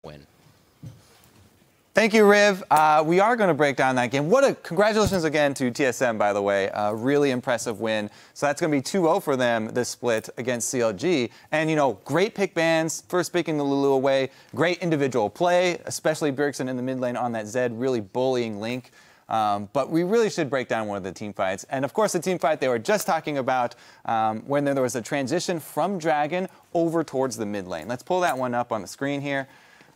win. Thank you, Riv. We are going to break down that game. Congratulations again to TSM, by the way. Really impressive win. So that's going to be 2-0 for them, this split against CLG. And, you know, great pick bans, first picking the Lulu away. Great individual play, especially Bjergsen in the mid lane on that Zed, really bullying Link. But we really should break down one of the team fights. And, of course, the team fight they were just talking about when there was a transition from Dragon over towards the mid lane. Let's pull that one up on the screen here.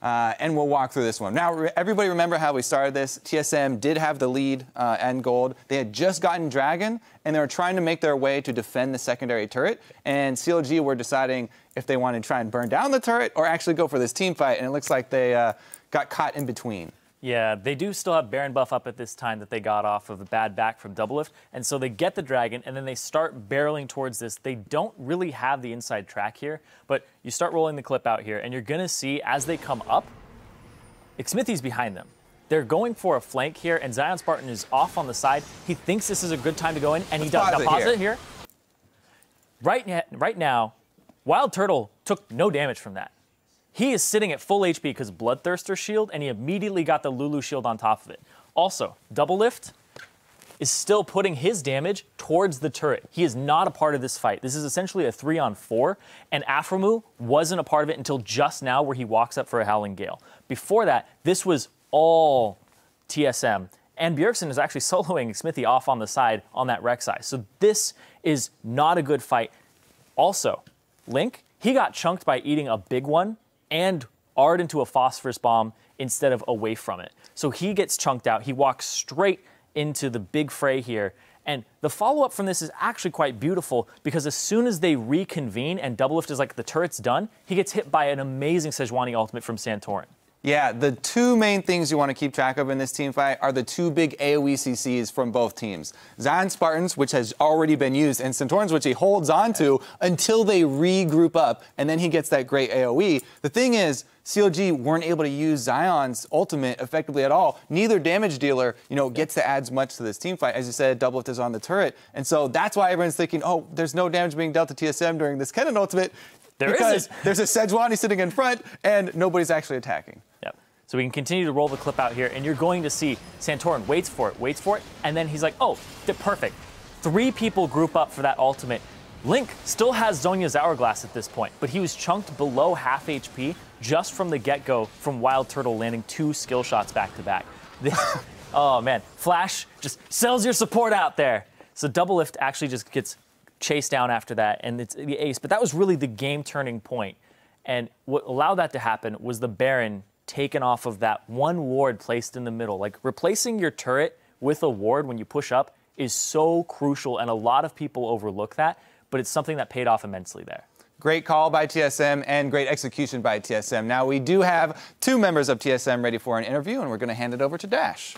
And we'll walk through this one. Now, everybody remember how we started this? TSM did have the lead and gold. They had just gotten Dragon, and they were trying to make their way to defend the secondary turret. And CLG were deciding if they wanted to try and burn down the turret or actually go for this team fight. And it looks like they got caught in between. Yeah, they do still have Baron buff up at this time that they got off of a bad back from Doublelift. And so they get the Dragon, and then they start barreling towards this. They don't really have the inside track here, but you start rolling the clip out here, and you're going to see as they come up, Xmithie's behind them. They're going for a flank here, and Zion Spartan is off on the side. He thinks this is a good time to go in, and he does. Now, pause it here. Right now, Wild Turtle took no damage from that. He is sitting at full HP because Bloodthirster shield, and he immediately got the Lulu shield on top of it. Also, Doublelift is still putting his damage towards the turret. He is not a part of this fight. This is essentially a 3-on-4, and Aphromoo wasn't a part of it until just now where he walks up for a Howling Gale. Before that, this was all TSM, and Bjergsen is actually soloing Xmithie off on the side on that Rek'Sai. So this is not a good fight. Also, Link, he got chunked by eating a big one and A'd into a phosphorus bomb instead of away from it. So he gets chunked out. He walks straight into the big fray here. And the follow-up from this is actually quite beautiful because as soon as they reconvene and Doublelift is like, the turret's done, he gets hit by an amazing Sejuani ultimate from Santorin. Yeah, the two main things you want to keep track of in this team fight are the two big AoE CCs from both teams. Zion Spartans, which has already been used, and Santorin's, which he holds on to until they regroup up, and then he gets that great AoE. The thing is, CLG weren't able to use Zion's ultimate effectively at all. Neither damage dealer, you know, gets to add much to this team fight. As you said, Doublelift is on the turret, and so that's why everyone's thinking, oh, there's no damage being dealt to TSM during this Kennen ultimate. Because there's a Sejuani sitting in front, and nobody's actually attacking. Yep. So we can continue to roll the clip out here, and you're going to see Santorin waits for it, and then he's like, oh, perfect. 3 people group up for that ultimate. Link still has Zhonya's Hourglass at this point, but he was chunked below half HP just from the get-go from Wild Turtle landing 2 skill shots back-to-back. Oh, man. Flash just sells your support out there. So Doublelift actually just gets chased down after that, and it's the ace. But that was really the game-turning point. And what allowed that to happen was the Baron taken off of that one ward placed in the middle. Like, replacing your turret with a ward when you push up is so crucial, and a lot of people overlook that, but it's something that paid off immensely there. Great call by TSM and great execution by TSM. Now, we do have 2 members of TSM ready for an interview, and we're going to hand it over to Dash.